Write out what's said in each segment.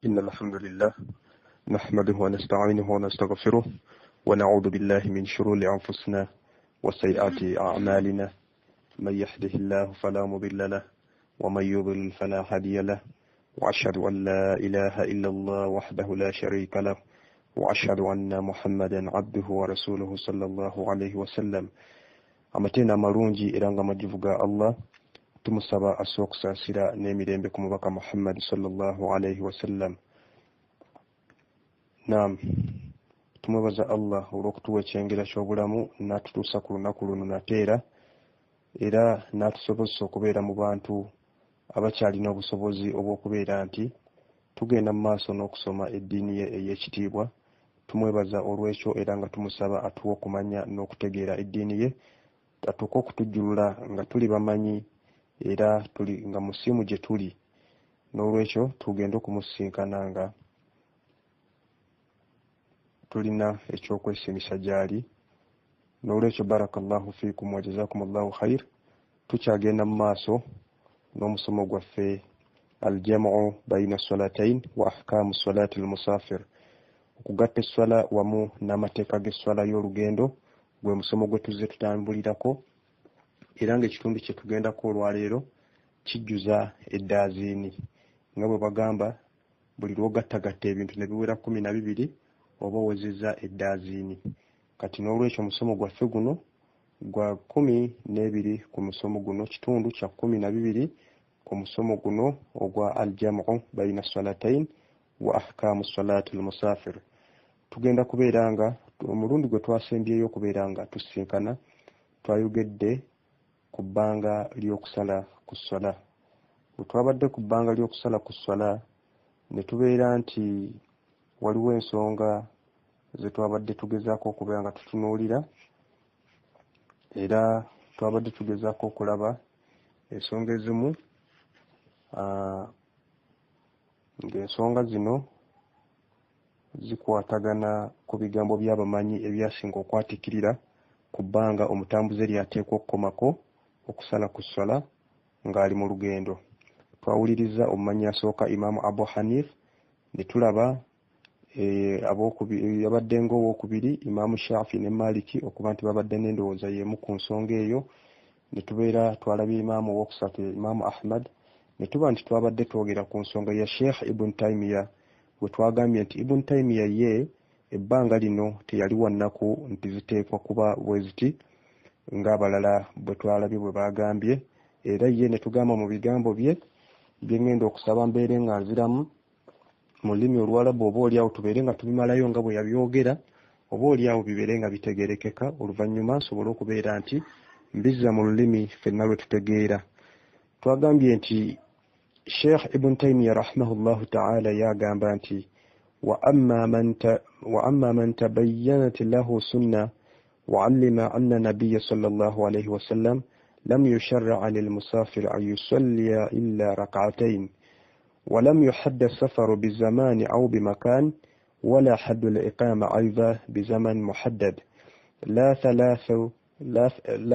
إن الحمد لله نحمده ونستعينه ونستغفره ونعوذ بالله من شرور أنفسنا وسيئات أعمالنا. من يهده الله فلا مضل له ومن يضلل فلا هادي له، وأشهد أن لا إله إلا الله وحده لا شريك له، وأشهد أن محمدا عبده ورسوله صلى الله عليه وسلم. Amatenda marungi iranga majivuga Allah, tumusaba asoksa n'emirembe ku mubaka Muhammad sallallahu alayhi wasallam. Naam, tumwebaza Allah olw'okutuwa ekyengera ky'obulamu n'atutuusa ku lunaku luno nateera, era n'atusobozesa okubeera mu bantu abakyalina obusobozi obw'okubeera nti tugenda mu maaso n'okusoma eddiini ye ey'ekitiibwa. Tumwebaza olw'ekyo era nga tumusaba atuwa okumanya n'okutegeera eddiini ye, atuuka okutujjulula nga tuli bamanyi era tuli nga musiimu gye tuli. N'olwekyo tugenda okumusinkana nga tulina ekyokwesimisa gy'ali. N'olwekyo barakallahu fiikum wa jazakumullahu khair. Tukyagenda mu maaso n'omusomo gwaffe aljamu bayina salatayn wa ahkamu salati almusafir, okugatta esswala wamu n'amateeka g'esswala y'olugendo, gwe musomo gwe tuzze tutambulirako, era ng'ekitundu kye tugendako olwaleero kijjuza eddaaziini. Nga bwe bagamba buli lw'ogattagatta ebintu ne biwera 12 oba owezezza eddaaziini. Kati n'olwekyo omusomo gwaffe guno gwa 12 ku musomo guno, kitundu kya 12 ku musomo guno ogwa aljamu bayina salatayn wa ahkamu salati almusafir. Tugenda kubeera nga omulundi gwe twasembyeyo okubeera nga tusinkana twayogedde ku bbanga ly'okusala ku swala. Bwe twabadde ku bbanga ly'okusala ku swala ne tubeera nti waliwo ensonga ze twabadde tugezaako okubeera nga tutunuulira, era twabadde tugezaako okulaba ensonga ezimu, ng'ensonga zino zikwatagana ku bigambo by'abamanyi ebyasinga okwatikirira ku bbanga omutambuze lyateekwa okukomako okusala ku swala ng'ali mu lugendo. Twawuliriza omumanyi asooka Imaamu Abu Hanif, ne tulaba yabadde ng'owookubiri Imaamu Shafi ne Maliki okuba nti babadde n'endowooza y'emu ku nsonga eyo. Ne tubeera twalabye Imaamu owookusatu Imaamu Ahmad, ne tuba nti twabadde twogera ku nsonga ya Sheikh Ibn Taymiyyah, bwe twagambye nti Ibn Taymiyyah ye ebbanga lino teyali wannaku nti ziteekwa kuba bwe ziti ng'abalala bwe twalabye bwe bagambye, era ye ne tugamba mu bigambo bye ngenda okusaba mbeere nga nziramu mu lulimi Oluwalabu, oba oliawo tubeere nga tubimalayo nga bwe yabyogera, oba oliawo bibeere nga bitegeerekeka, oluvannyuma nsobole okubeera nti mbizza mu lulimi ffenna lwe tutegeera. Twagambye nti Sheikh Ibn Taymiyyah rahimahullahu ta'ala yagamba nti wa amma man tabayyanat lahu sunnah wa 'allima anna nabiyya sallallahu alayhi wa sallam lam yusharra' lil musafir an yusalli illa rak'atayn wa lam yuhadd as-safar bi zaman aw bi makan wala hadd al-iqama ayda bi zaman muhaddad la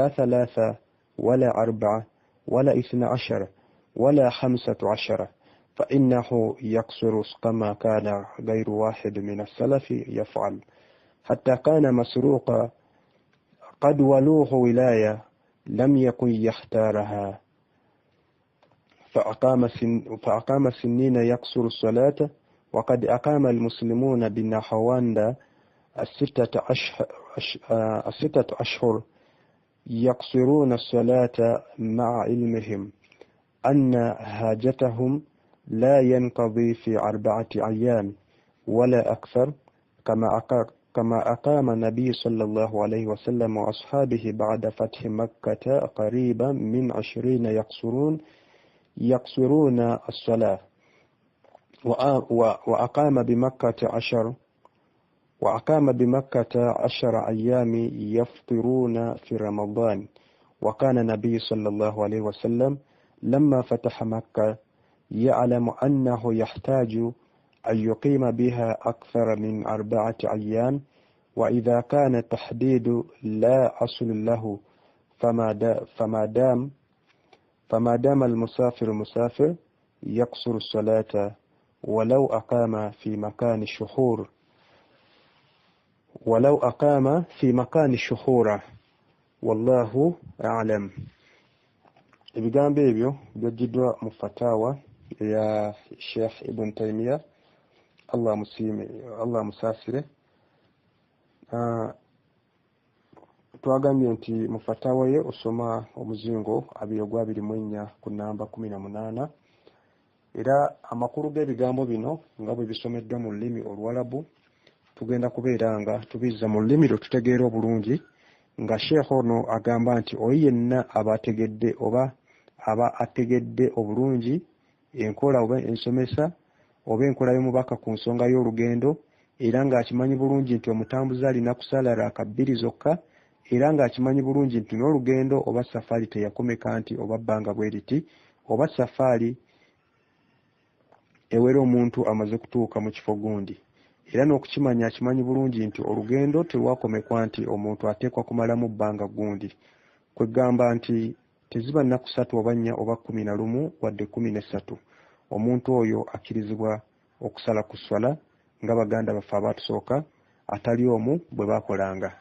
thalatha wala arba'a wala 12 ولا 15 فإنه يقصر كما كان غير واحد من السلف يفعل، حتى كان مسروق قد ولوه ولاية لم يكن يختارها فأقام سنين يقصر الصلاة، وقد أقام المسلمون بالنهاوند 6 أشهر يقصرون الصلاة مع علمهم أن حاجتهم لا ينقضي في 4 أيام ولا أكثر، كما أقام النبي صلى الله عليه وسلم وأصحابه بعد فتح مكة قريبا من 20 يقصرون الصلاة، وأقام بمكة 10 أيام يفطرون في رمضان. وكان النبي صلى الله عليه وسلم لما فتح مكة يعلم أنه يحتاج أن يقيم بها أكثر من 4 أيام، وإذا كان التحديد لا أصل له فما دام المسافر مسافر يقصر الصلاة ولو أقام في مكان الشهور ولو أقام في مكان الشهور والله أعلم. ebigambo ebyo byajjiddwa mu fatawa ya Sheikh Ibn Taymiyyah Allah musaasire. Twagambye nti mu fatawa ye osoma omuzingo 24 ku namba 18 era amakulu g'ebigambo bino nga bwe bisomeddwa mu lulimi Oluwalabu tugenda kubeera nga tubizza mu lulimi lwe tutegeera obulungi nga Sheikh ono agamba nti oyo yenna abategedde oba aba ategedde obulungi enkola oba ensomesa oba enkola y'omubaka ku nsonga y'olugendo era ng'akimanyi bulungi nti omutambuze alina kusala raka 2 zokka era ng'akimanyi bulungi nti n'olugendo oba safari teyakomeka nti oba bbanga bwe riti oba safari ewera omuntu amaze kutuuka mu kifo gundi era n'okukimanya akimanyi bulungi nti olugendo terwakomekwa nti omuntu ateekwa kumalamu bbanga gundi kwegamba nti teziba nnaku 3 oba 4 oba 11 wadde 13 omuntu oyo akkirizibwa okusala ku swala nga baganda baffe abatusooka atali omu bwe bakolanga.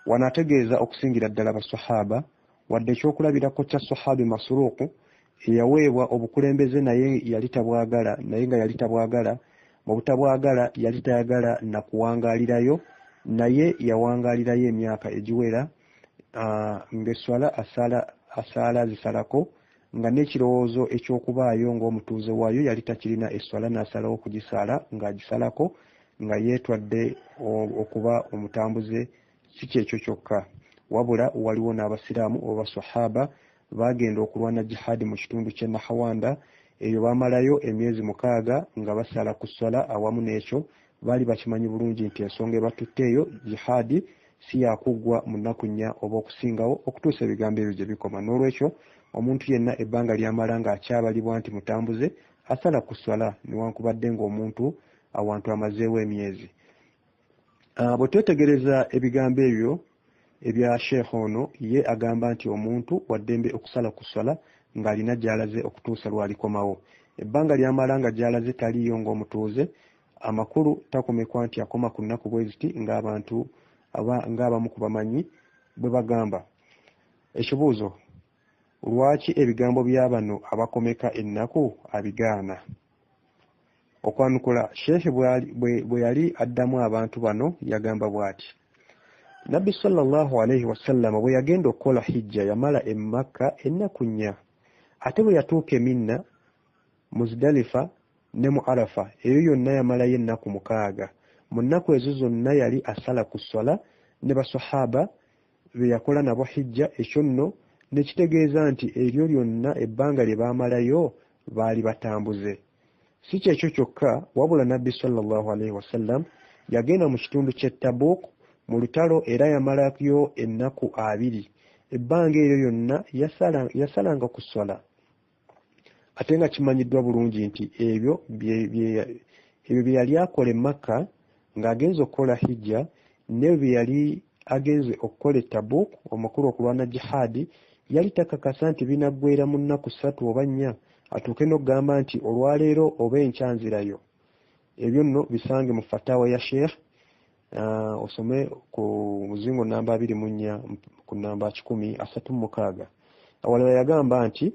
Wano ategeeza okusingira ddala abasahaba wadde ekyokulabirako kya sahabi Masruuku eyaweebwa obukulembeze naye yali tabwagala naye nga yali tabwagala mu butabwagala yali tayagala na kuwangaalirayo naye yawangaalirayo emyaka egiwera ng'esswala asala zisalako nga n'ekirowoozo ekyokubaayo ng'omutuuze waayo yali takirina esswala n'asalawo okugisala ng'agisalako nga yeetwadde okuba omutambuze. Si kyekyo kyokka wabula waliwo n'abasiraamu oba sahaba bagenda okulwana jihadi mu kitundu ky'e Nahawanda eyo bamalayo emyezi 6 nga basala ku swala awamu n'ekyo baali bakimanyi bulungi nti ensonga ebatutte eyo jihadi si yakuggwa mu nnaku 4 oba okusingawo okutuusa ebigambo ebyo gye bikoma. N'olwekyo omuntu yenna ebbanga ly'amala ng'akyabalibwa nti mutambuze asala ku swala newankubadde ng'omuntu awantu amazeewo emyezi. Bwe twetegereza ebigambo ebyo ebya Sheikh ono ye agamba nti omuntu waddembe okusala ku swala ng'alina gy'alaze okutuusa lwalikomawo. Ebbanga ly'amala nga gy'alaze taliyo ng'omutuuze amakulu takomekwa nti akoma ku nnaku bwe ziti ng'abantu ng'abamu ku bamanyi bwe bagamba. Ekibuuzo, lwaki ebigambo bya bano abakomeka ennaku abigaana? Okwanukula Sheikh bwe yali addamu abantu bano yagamba bw'ati: Nabbi sallallahu alayhi wasallam bwe yagenda okukola hijja yamala e Makka ennaku 4 ate bwe yatuuka Minna, Muzdalifa ne mu Arafa eyo yonna yamalayo ennaku 6. Mu nnaku ezo zonna yali asala ku swala ne basahaba be yakola nabo hijja. Ekyo nno ne kitegeeza nti eryo lyonna ebbanga lye baamalayo baali batambuze. Si kyekyo kyokka wabula Nabbi sallallahu alayhi wasallam yagenda mu kitundu ky'e Tabuk mu lutalo era yamalayo ennaku 2. Ebbanga eryo yonna yasalanga ku swala ate nga kimanyiddwa bulungi nti ebyo bye yali akola e Makka ng'agenze okukola hijja ne bye yali agenze okukola e Tabuk omakulu okulwana jihadi yali takakasa nti binaggweera mu nnaku 3 oba 4 atuuke n'okugamba nti olwaleero oba enkyanzirayo. Ebyo nno bisange mu fatawa ya Sheikh osome ku muzingo namba 24 ku namba 1036. Awalala yagamba nti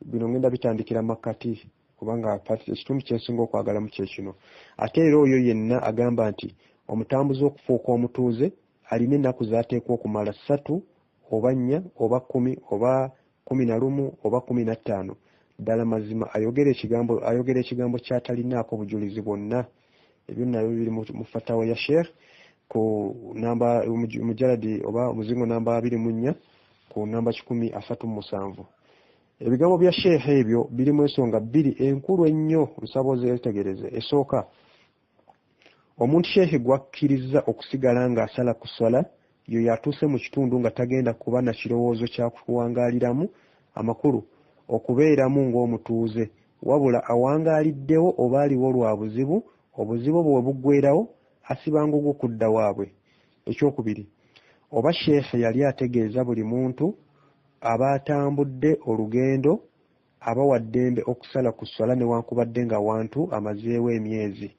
bino ngenda bitandikira Makkati kubanga ekitundu kyensinga okwagala mu kyekino. Ate era oyo yenna agamba nti omutambuze okufuuka omutuuze alina ennaku z'ateekwa okumala 3 oba 4 oba 10 oba 11 oba 15. Ddala mazima ayogera ekigambo kyatalinaako bujulizi bwonna. Ebyo nabyo biri mu fatawa ya Sheikh ku namba mujaladi oba muzingo namba 24 ku namba 1037. Ebigambo bya Sheikh ebyo birimu ensonga 2 enkulu ennyo nsaba zeetegereze. Esooka, omuntu Sheikh gwakkiriza okusigala ng'asala ku swala yo yatuuse mu kitundu nga tagenda kuba na kirowoozo kya kuwangaaliramu amakulu okubeeramu ng'omutuuze wabula awangaaliddewo oba aliwo lwa buzibu, obuzibu bwe buggweerawo asibanga ogukudda waabwe. Ekyokubiri, oba Sheikh yali ategeeza buli muntu aba atambudde olugendo abawa ddembe okusala ku swala newankubadde nga wantu amazeewo emyezi.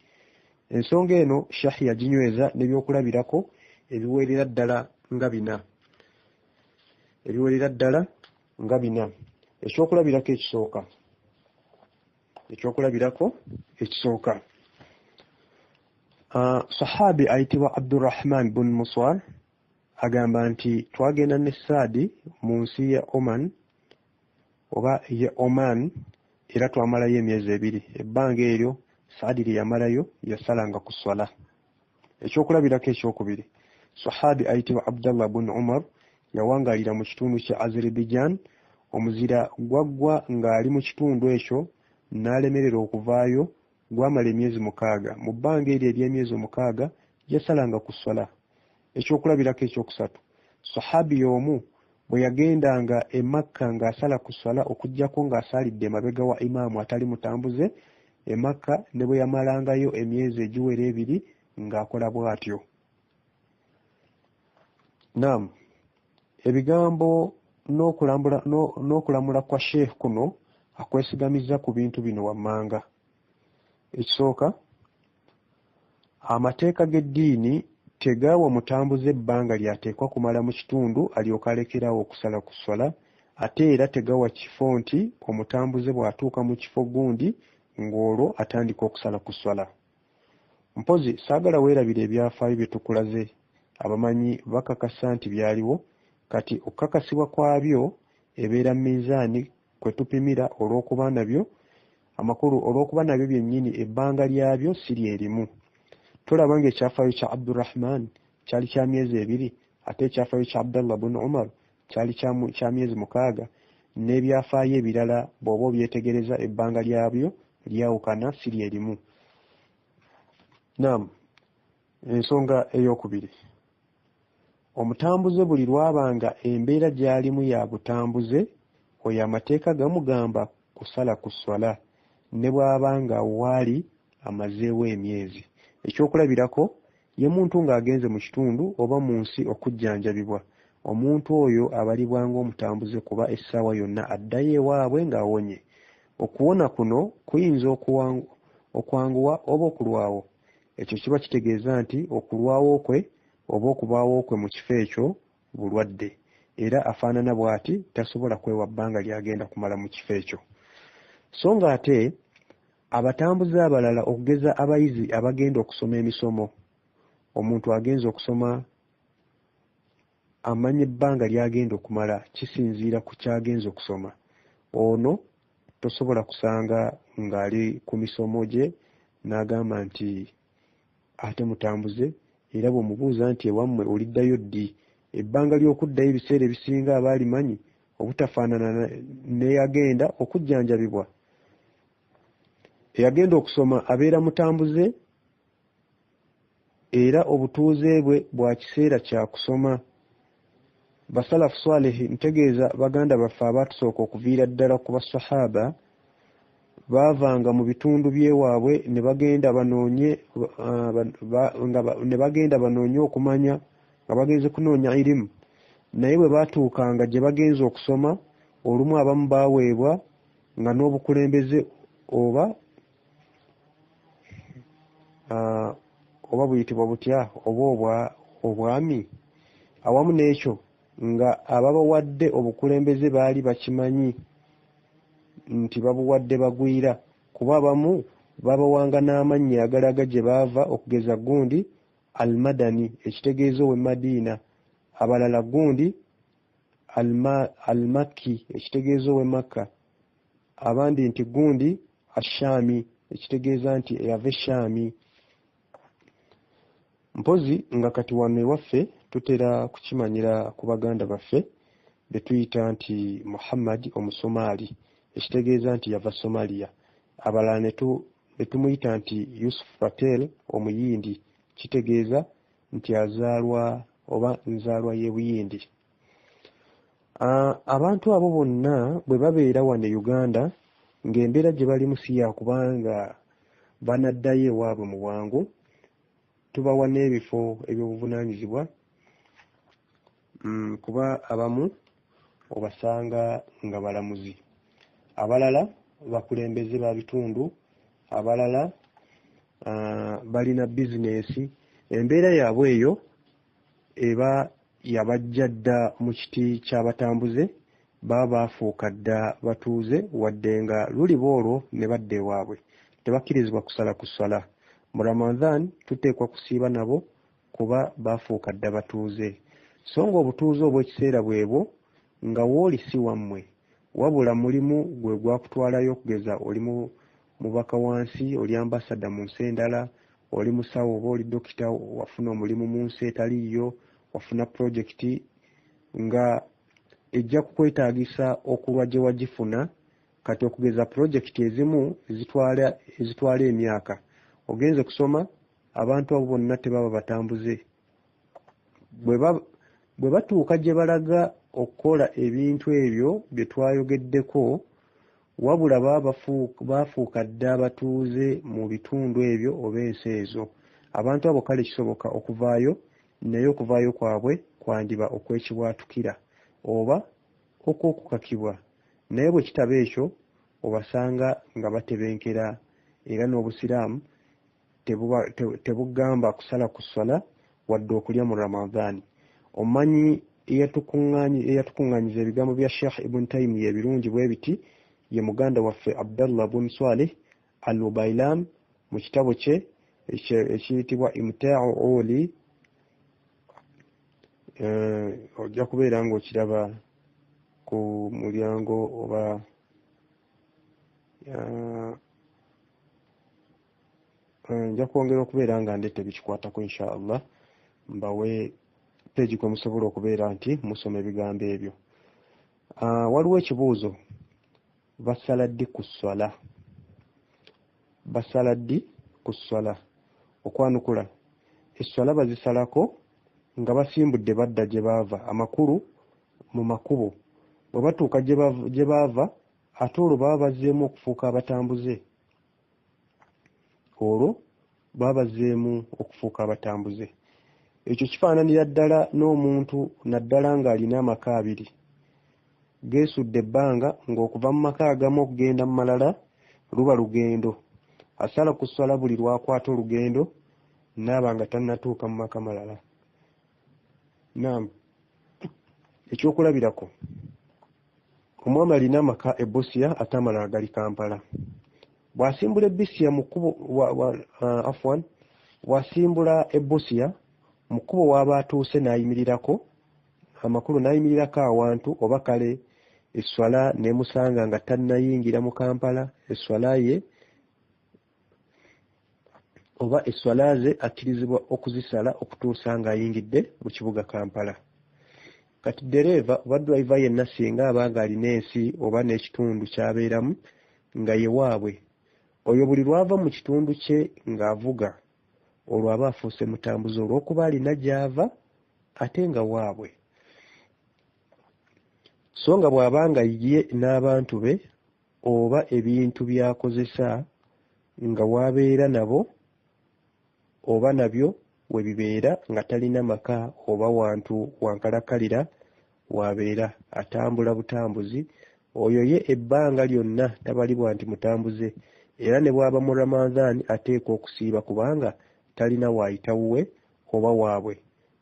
Ensonga eno Shahi yaginyweza n'ebyokulabirako ebiwerera ddala nga bina. Ekyokulabirako ekisooka. Sahabi ayitibwa Abdurrahman bin Muswar agamba nti twagenda ne Saadi mu nsi ya Oman oba ye Oman era twamalayo emyezi 2. Ebbanga eryo Saadi lye yamalayo yasalanga ku swala. Ekyokulabirako ekyokubiri, Sahabi ayitibwa Abdullah bin Umar yawangalira mu kitundu kya Azerbaijan. Omuzira gwaggwa ng'ali mu kitundu ekyo n'alemerera okuvaayo, gwamala emyezi 6. Mu bbanga eryo ery'emyezi 6 yasalanga ku swala. Ekyokulabirako ekyokusatu, Sahabi y'omu bwe yagendanga e Makka ng'asala ku swala okuggyako ng'asalidde emabega wa imaamu atali mutambuze e Makka, ne bwe yamalangayo emyezi egiwera 2 ng'akola bw'atyo. Naam, ebigambo n'okulamula kwa Sheikh kuno akwesigamiza ku bintu bino wammanga. Ekisooka, amateeka g'eddiini tegaawa mutambuze ebbanga lyateekwa kumala mu kitundu alyoka alekerawo okusala ku swala, ate era tegawa kifo nti omutambuze bw'atuuka mu kifo gundi ng'olwo atandika okusala ku swala. Mpozi saagala weerabira ebyafaayo bye tukulaze, abamanyi bakakasa nti byaliwo, kati okukakasibwa kwabyo ebeera mizaani kwe tupimira olw'okuba nabyo byennyini ebbanga lyabyo si lyerimu. Tulaba ng'ekyafaayo kya Abdurrahman kyali kya myezi 2, ate ekyafaayo kya Abdullah bin Umar kyali kya myezi 6, n'ebyafaayo ebirala bw'oba obyetegereza ebbanga lyabyo lyawukana si lyerimu. Naam, ensonga eyokubiri, omutambuze buli lwabanga embeera gy'alimu ya butambuze, oyo amateeka gamugamba kusala ku swala ne bw'abanga waali amazeewo emyezi. Ekyokulabirako, ye muntu ng'agenze mu kitundu oba mu nsi okujjanjabibwa, omuntu oyo abalibwa ng'omutambuze kuba essaawa yonna addayo ewaabwe ng'awonye. Okuwona kuno kuyinza okwanguwa oba okulwawo. Ekyo kiba kitegeeza nti okulwawo kwe oba okubaawo kwe mu kifo ekyo bulwadde, era afaanana bw'ati tasobola kwewa bbanga lyagenda kumala mu kifo ekyo. So nga ate abatambuze abalala okugeza abayizi abagenda okusoma emisomo, omuntu agenza okusoma amanya ebbanga lyagenda okumala kisinziira ku kyagenza okusoma. Ono tosobola kusanga ng'ali ku misomo gye n'agamba nti ate mutambuze, era bw'omubuuza nti ewammwe oliddayo ddi, ebbanga ly'okuddayo ebiseera ebisinga aba alimanyi obutafaanana n'eyagenda okujjanjabibwa. Eyagenda okusoma abeera mutambuze era obutuuze bwe bwa kiseera kya kusoma. Basalafu Swalehi ntegeeza baganda baffe abaatusooka okuviira ddala ku basahaba baavanga mu bitundu by'ewaabwe ne bagenda banoonye okumanya nga bagenze kunoonya irimu, naye bwe baatuukanga gye bagenze okusoma, olumu abamu baaweebwa nga n'obukulembeze oba buyitibwa butya oba obwami. Awamu n'ekyo nga ababawadde obukulembeze baali bakimanyi nti babuwadde bagwira, kuba abamu babawanga n'amannya agalaga gye baava, okugeza gundi Al-Madani ekitegeeza ow'e Madiina, abalala gundi Al-Makki ekitegeeza ow'e Makka, abandi nti gundi Ashami ekitegeeza nti eyava e Shami. Mpozi nga kati wano ewaffe tutera kukimanyira ku baganda baffe be tuyita nti Muhammad Omusomaali ekitegeeza nti yava Somalia, abalala ne tumuyita nti Yusuf Patel Omuyindi, kitegeeza nti azaalwa oba nzaalwa y'e Buyindi. Abantu abo bonna bwe babeera wano e Uganda ng'embeera gye balimu si yakubanga banaddayo ewaabwe mu bwangu, tubawa n'ebifo ebyobuvunaanyizibwa, kuba abamu obasanga nga balamuzi. abalala bakulembeze ba bitundu, abalala balina bizinesi. Embeera yaabwe eyo eba yabajja dda mu kiti ky'abatambuze, baba baafuuka dda batuuze, wadde nga luli boolwo ne badda ewaabwe. Tebakkirizibwa kusala ku ssala. Mu Ramadan tuteekwa kusiiba nabo kuba baafuuka dda batuuze. So nga obutuuze obw'ekiseera bwebwo nga wooli si wammwe, wabula mulimu gwe gwakutwalayo, okugeza oli mubaka wansi, oli ambasada mu nsi endala, oli musawo oba oli dokita, wafuna omulimu mu nsi etaliiyo, wafuna pulojekiti nga ejja kukwetaagisa okulwa gye wagifuna. Kati okugeza pulojekiti ezimu ezitwala emyaka. Ogenze kusoma, abantu abo bonna tebaba batambuze. Bwe batuuka gye balaga okukola ebintu ebyo bye twayogeddeko, wabula baafuuka dda abatuuze mu bitundu ebyo oba ensi ezo. Abantu abo kale kisoboka okuvaayo, naye okuvaayo kwabwe kwandiba okwekibwatukira oba okw'okukakibwa. Naye bwe kitaba ekyo, obasanga nga batebenkera, era n'Obusiraamu tebugamba kusala ku ssala wadde okulya mu Ramadhan. Omanyi eyatukuŋŋaanyiza ebigambo bya Sheikh Ibn Taymiyyah ebirungi bwe biti ye muganda waffe Abdallah bun Salih al-Ubailam mu kitabo kye ekiyitibwa Imta'u Uli. Ojja kubeera ng'okiraba ku mulyango oba nja kwongera okubeera nga ndette bikikwatako inshallah, mbawe peegi kwe musobola okubeera nti musoma ebigambo ebyo. Waliwo ekibuuzo, basala ddi ku ssala? Basala ddi ku ssala? Okwanukula, esswala bazisalako nga basimbudde badda gye baava, amakulu mu makubo. Bwe batuuka gye baava, ate olwo baba bazzeemu okufuuka abatambuze. Ekyo kifaananira ddala n'omuntu naddala ng'alina amaka abiri, geesudde ebbanga ng'okuva mu maka agamu okugenda mu malala luba lugendo. Asala ku ssala buli lwakwata olugendo naaba nga tannatuuka mu maka malala. Naam, ekyokulabirako, omwami alina amaka e Busia ate amalala gali Kampala. Bw'asimbula e Busia mu kkubo bw'asimbula e Busia mu kkubo w'aba atuuse n'ayimirirako, amakulu n'ayimirirako awantu, oba kale esswala n'emusanga nga tannayingira mu Kampala, esswala ye oba esswala ze akkirizibwa okuzisala okutuusa ng'ayingidde mu kibuga Kampala. Kati dereeva oba driver yenna singa abanga alina ensi oba n'ekitundu ky'abeeramu nga ye waabwe, oyo buli lwava mu kitundu kye ng'avuga, olwo aba afuuse mutambuze olw'okuba alina gy'ava ate nga waabwe. So nga bw'abanga ye n'abantu be oba ebintu by'akozesa nga waabeera nabo oba nabyo we bibeera nga talina maka oba wantu wankalakalira wabeera atambula butambuzi, oyo ye ebbanga lyonna tabalibwa nti mutambuze, era ne bw'aba mu Ramadhan ateekwa okusiiba kubanga talina waayitawuwe oba waabwe.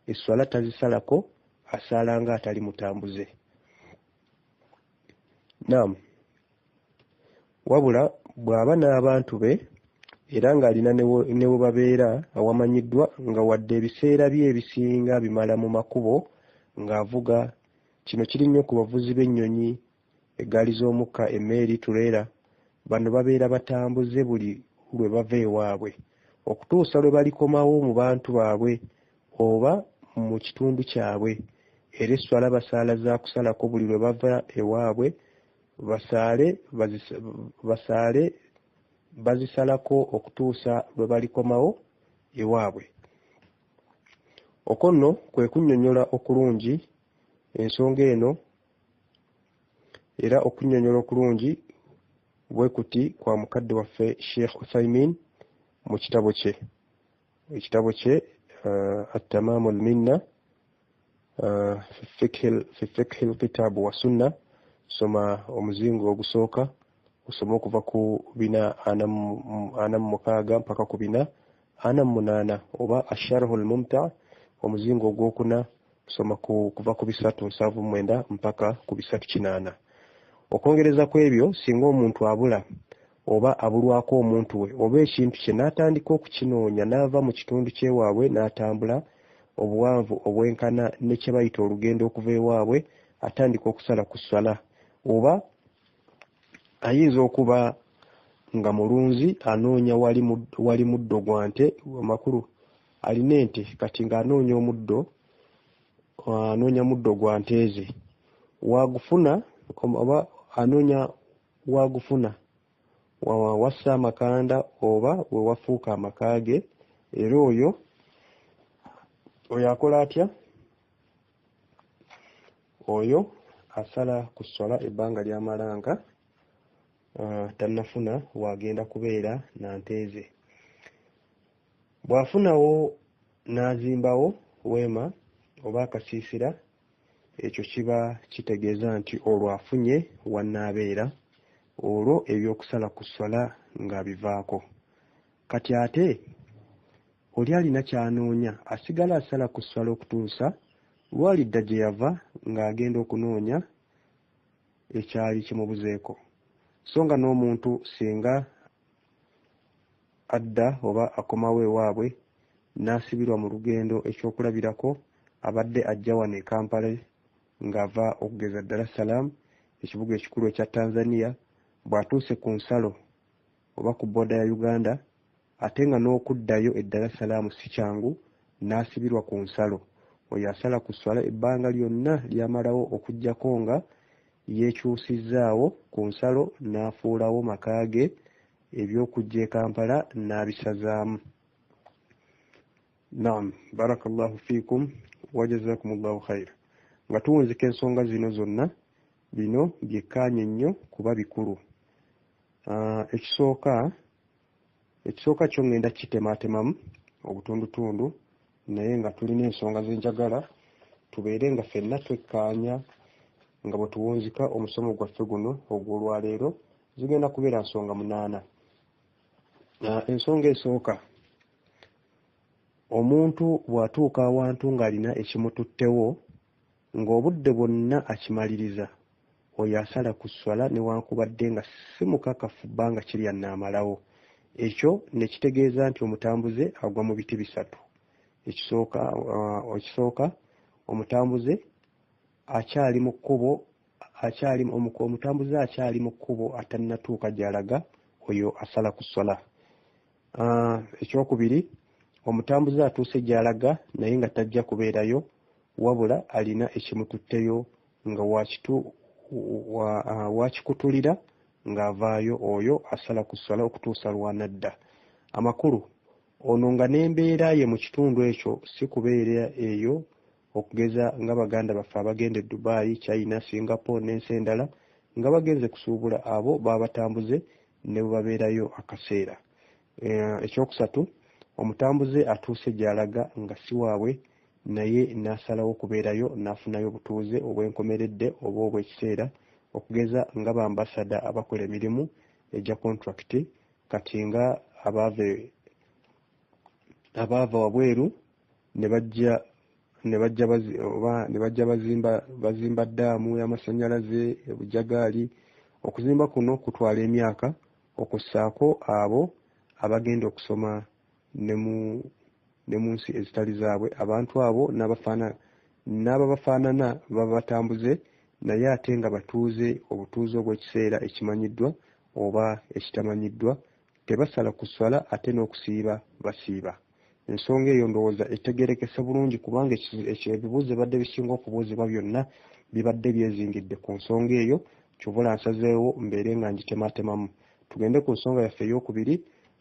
Esswala tazisalako, asala nga atali mutambuze. Naam, wabula bw'aba n'abantu be era ng'alina ne we babeera awamanyiddwa nga wadde ebiseera bye ebisinga bimala mu makubo ng'avuga. Kino kiri nnyo ku bavuzi b'ennyonyi, eggaali z'omukka, emmeeri, tureera. Bano babeera batambuze buli lwe bava ewaabwe okutuusa lwe balikomawo mu bantu baabwe oba mu kitundu kyabwe. Era esswala basaala za kusalako buli lwe bava ewaabwe, basaale bazisalako okutuusa lwe balikomawo ewaabwe. Okwo nno kwe kunnyonnyola okulungi ensonga eno, era okunnyonnyola okulungi bwe kuti kwa mukadde waffe Sheikh Uthaymin mu kitabo kye. Ekitabo kye At-Tamamu al-Minna fi fiqhi al-kitab wa sunna, soma omuzingo ogusooka osome okuva ku 446 mpaka ku 448 oba asharhu al-mumta omuzingo ogwokuna osoma kuva ku 379 mpaka ku 308. okwongereza ku ebyo singa omuntu abula oba abulwako omuntu we oba ekintu kye n'atandika okukinoonya n'ava mu kitundu ky'ewaabwe n'atambula obuwanvu obwenkana ne kye bayita olugendo okuva ewaabwe atandika okusala ku ssala, oba ayinza okuba nga mulunzi anoonya wali muddo gwa nte amakulu alina ente kati ng'anoonya muddo gwa nte ze wagufuna oba anoonya wagufuna wassa amakanda oba we wafuuka amakaage, era oyo akola atya? Oyo asala ku ssala ebbanga ly'amalanga tannafuna wagenda kubeera na nte ze. Bw'afunawo n'azimbawo weema oba akasiisira, ekyo kiba kitegeeza nti olwo afunye wannaabeera, olwo ebyokusala ku ssala ng'abivaako. Kati ate oli alina ky'anoonya asigala asala ku ssala okutuusa lwalidda gye yava ng'agenda okunoonya ekyali kimubuzeeko. So nga n'omuntu singa adda oba akomawo ewaabwe n'asibirwa mu lugendo ekyokulabirako abadde ajja wano e Kampala ng'ava okugeza Dar es Salaam ekibuga ekikulu ekya Tanzania, bw'atuuse ku nsalo oba ku booda ya Uganda ate nga n'okuddayo e Dar es Salaam si kyangu, n'asibirwa ku nsalo, oyo asala ku ssala ebbanga lyonna lyamalawo okuggyako nga yeekyusizzaawo ku nsalo n'afuulawo makaage, ebyokujja e Kampala n'abisazaamu. Naam, barakallahu fiikum wa jazakumullahu khaira. Nga tuwunzika ensonga zino zonna, bino byekkaanye nnyo kuba bikulu. Ekisooka kyo ngenda kitemaatemamu obutundutundu, naye nga tulina ensonga zenjagala tubeere nga ffenna twekkaanya nga bwe tuwunzika omusomo gwaffe guno ogw'olwaleero. Zigenda kubeera nsonga 8. Ensonga esooka, omuntu bw'atuuka awantu ng'alina ekimututtewo ng'obudde bwonna akimaliriza, oyo asala ku ssala newankubadde nga si mukakafu bbanga kirya nnaamalawo. Ekyo ne kitegeeza nti omutambuze agwa mu biti bisatu. Ekisooka, omutambuze akyali mu kkubo, atannatuuka gy'alaga, oyo asala ku ssala. Ekyokubiri, omutambuze atuuse gy'alaga naye nga tajja kubeerayo, wabula alina ekimututteyo nga wakikutulira ng'avaayo, oyo asala ku ssala okutuusa lw'anadda. Amakulu, ono nga n'embeera ye mu kitundu ekyo si kubeera eyo, okugeza nga baganda baffe abagenda e Dubai, China, Singapore n'ensi endala nga bagenze kusuubula, abo baba batambuze ne bwe babeerayo akaseera. Ekyokusatu, omutambuze atuuse gy'alaga nga si waabwe naye n'asalawo okubeerayo n'afunayo obutuuze obwenkomeredde oba obw'ekiseera, okugeza nga bambasada abakola emirimu egya contract, kati nga abaava wabweru ne bajja bazimba ddaamu y'amasannyalaze, obujagaali. Okuzimba kuno kutwala emyaka, okussaako abo abagenda okusoma ne mu nsi ezitali zaabwe. Abantu abo n'ababafaanana baba batambuze naye ate nga batuuze obutuuze obw'ekiseera ekimanyiddwa oba ekitamanyiddwa, tebasala ku ssala ate n'okusiiba basiiba. Ensonga eyo ndowooza etegerekese bulungi, kubanga ebibuuzo ebadde bisinga okubuuzibwa byonna bibadde byezingidde ku nsonga eyo, kyovula nsazeewo mbeere nga ngitemaatemamu. Tugende ku nsonga yaffe ey'okubiri.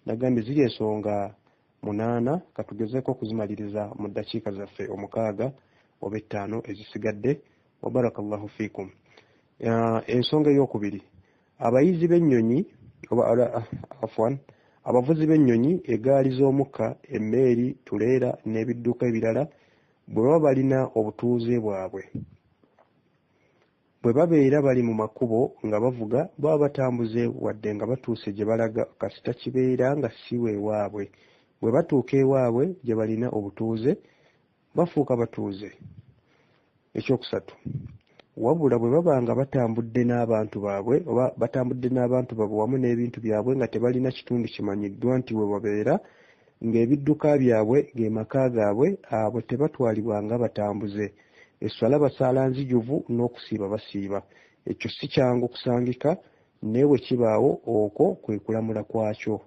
Nagambye ziri ensonga 8, katugezeeko okuzimaliriza mu ddakiika zaffe 6 oba 5 ezisigadde. Wa barakallahu fiikum. Ensonga ey'okubiri, abayizi b'ennyonyi abavuzi b'ennyonyi, eggaali z'omukka, emmeeri, tuleera n'ebidduka ebirala bwe baba balina obutuuze bwabwe, bwe babeera bali mu makubo nga bavuga baba batambuze wadde nga batuuse gye balaga kasita kibeera nga si weewaabwe. Bwe batuuka ewaabwe gye balina obutuuze bafuuka batuuze. Ekyokusatu, wabula bwe baba nga batambudde n'abantu baabwe oba batambudde n'abantu baabwe wamu n'ebintu byabwe nga tebalina kitundu kimanyiddwa nti we babeera, ng'ebidduka byabwe ge maka gaabwe, abo tebatwalibwa nga batambuze. Esswala basaala nzijuvu n'okusiiba basiiba. Ekyo si kyangu kusangika, naye bwe kibaawo okwo kwe kulamula kwakyo.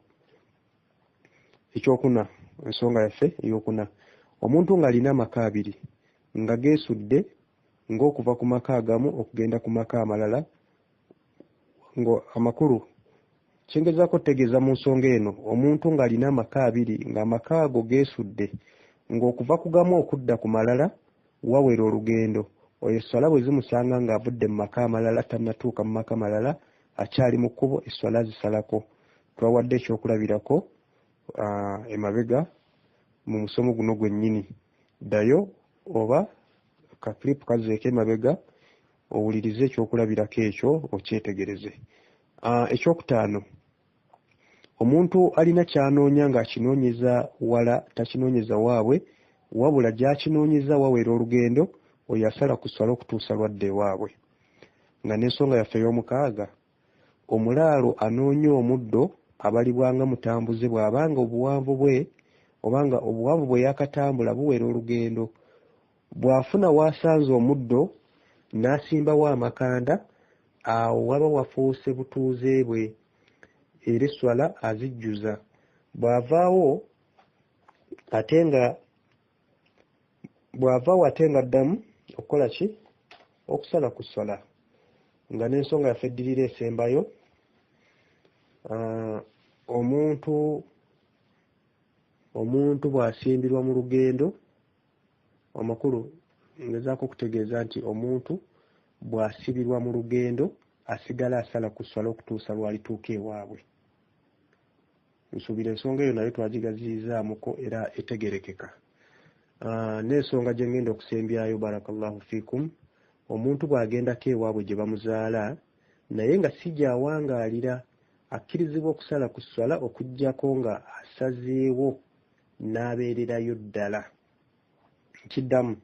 Ekyokuna, ensonga yaffe ey'okuna, omuntu ng'alina amaka abiri nga geesudde ng'okuva ku maka agamu okugenda ku maka amalala, amakulu kyengezaako otegeeza mu nsonga eno, omuntu ng'alina amaka abiri ng'amaka ago geesudde ng'okuva ku gamu okudda ku malala wawera olugendo, oyo esswala bwe zimusanga ng'avudde mu maka amalala tannatuuka mu maka malala akyali mu kkubo, esswala zisalako. Twawadde ekyokulabirako emabega mu musomo guno gwennyini. Ddayo oba kaklipu kazeeko emabega owulirize ekyokulabirako ekyo okyetegereze. Ekyokutaano, omuntu alina ky'anoonya ng'akinoonyeza wala takinoonyeza waabwe, wabula gy'akinoonyeza wawera olugendo, oyo asala ku sswala okutuusa lwadda ewaabwe. Nga n'ensonga yaffe ey'omukaaga, omulaalo anoonya omuddo abalibwanga mutambuze bw'abanga obuwanvu bwe obanga obuwanvu bwe yakatambula buwera olugendo. Bw'afuna w'asanze omuddo n'asimbawo amakanda, awo waba wafuuse butuuze bwe era esswala azijjuza. Bw'avaawo ate nga addamu okukola ki? Okusala ku sswala. Nga n'ensonga yaffe eddirira esembayo, omuntu bw'asimbirwa mu lugendo, amakulu ngezaako okutegeeza nti omuntu bw'asibirwa mu lugendo asigala asala ku sswala okutuusa lw'alituuka ewaabwe. Nsuubira ensonga eyo nayo twagigaziyizaamuko era etegerekeka. N'ensonga gye ngenda okusembyayo, barakallahu fiikum, omuntu bw'agendako ewaabwe gye bamuzaala naye nga si gy'awangaalira, akkirizibwa okusala ku sswala okuggyako nga asazeewo n'abeererayo ddala. Kiddamu,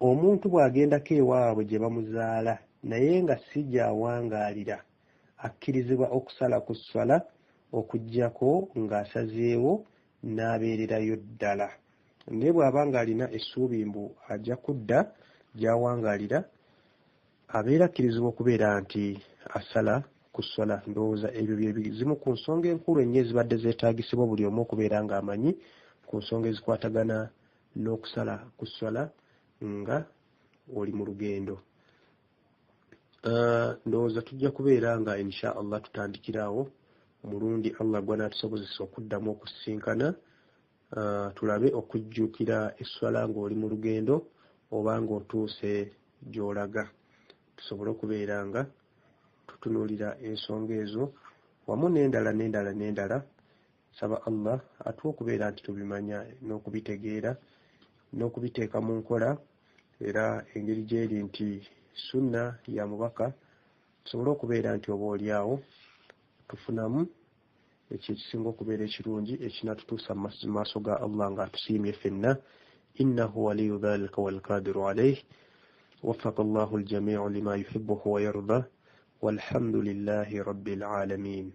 omuntu bw'agendako ewaabwe gye bamuzaala naye nga si gy'awangaalira, akkirizibwa okusala ku sswala okuggyako ng'asazeewo n'abeererayo ddala. Naye bw'aba ng'alina essuubi mbu ajja kudda gy'awangaalira, abeera akkirizibwa okubeera nti asala ku sswala. Ndowooza ebyo bye bizimu ku nsonga enkulu ennyo ezibadde zeetaagisibwa buli omu okubeera ng'amanyi ku nsonga ezikwatagana n'okusala ku sswala nga oli mu lugendo. Ndowooza tujja kubeera nga insha Allah tutandikiraawo omulundi Allah gwa n'atusobozesa okuddamu okusisinkana, tulabe okujjuukira esswala ng'oli mu lugendo oba ng'otuuse gy'olaga, tusobole okubeera nga tutunuulira ensonga ezo wamu n'endala. Saba Allah atuwe okubeera nti tubimanya n'okubitegeera n'okubiteeka mu nkola, era engeri gy'eri nti sunna ya mubaka, tusobole okubeera nti oba oliawo tufunamu ekyo ekisinga okubeera ekirungi ekinatutuusa mu maaso ga Allah ng'atusiimye ffenna. Innahu waliyu dhalika walqadiru alayhi. وفق الله الجميع لما يحبه ويرضى والحمد لله رب العالمين.